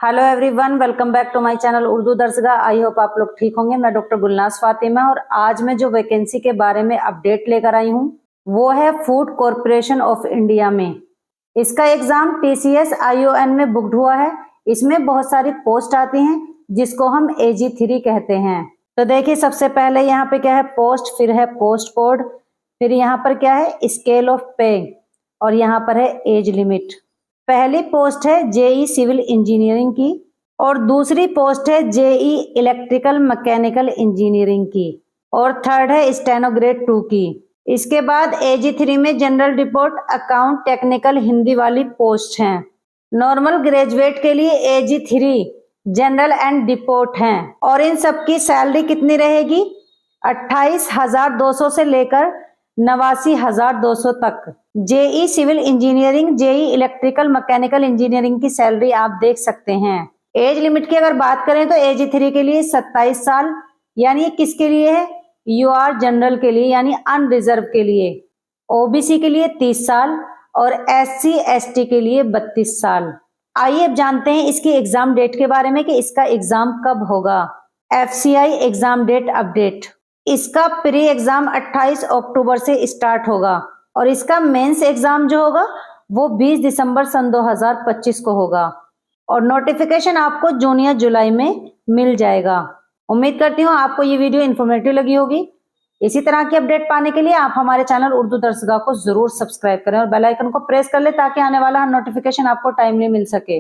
Hello everyone, welcome back to my channel Urdu Darsgah. I hope आप लोग ठीक होंगे। मैं डॉक्टर गुलनाज फातिमा और आज मैं जो वैकेंसी के बारे में अपडेट लेकर आई हूँ वो है फूड कॉरपोरेशन ऑफ इंडिया में। इसका एग्जाम TCS ION में बुक्ड हुआ है। इसमें बहुत सारी पोस्ट आती हैं जिसको हम AG3 कहते हैं। तो देखिए, सबसे पहले यहाँ पे क्या है, पोस्ट, फिर है पोस्ट कोड, फिर यहाँ पर क्या है, स्केल ऑफ पे, और यहाँ पर है एज लिमिट। पहली पोस्ट है JEE सिविल इंजीनियरिंग की और दूसरी पोस्ट है JEE इलेक्ट्रिकल मैकेनिकल इंजीनियरिंग की और थर्ड है स्टेनो ग्रेड 2 की। इसके बाद AG3 में general report account technical Hindi वाली पोस्ट हैं। नॉर्मल ग्रेजुएट के लिए AG3 जनरल एंड रिपोर्ट हैं और इन सब की सैलरी कितनी रहेगी, 28,200 से लेकर 89,200 तक। JEE civil engineering, JEE electrical mechanical engineering की सैलरी आप देख सकते हैं। एज लिमिट की अगर बात करें तो AG3 के लिए 27 साल, यानी किसके लिए है, UR जनरल के लिए यानी अनरिजर्व के लिए। OBC के लिए 30 साल और SC ST के लिए 32 साल। आइए अब जानते हैं इसकी एग्जाम डेट के बारे में कि इसका एग्जाम कब होगा। FCI exam date update. इसका प्री एग्जाम 28 अक्टूबर से स्टार्ट होगा और इसका मेंस एग्जाम जो होगा वो 20 दिसंबर सन 2025 को होगा और नोटिफिकेशन आपको जून या जुलाई में मिल जाएगा। उम्मीद करती हूँ आपको ये वीडियो इन्फॉर्मेटिव लगी होगी। इसी तरह की अपडेट पाने के लिए आप हमारे चैनल उर्दू दर्सगाह को जरूर सब्सक्राइब करें और बेल आइकन को प्रेस कर ले ताकि आने वाला नोटिफिकेशन आपको टाइमली मिल सके।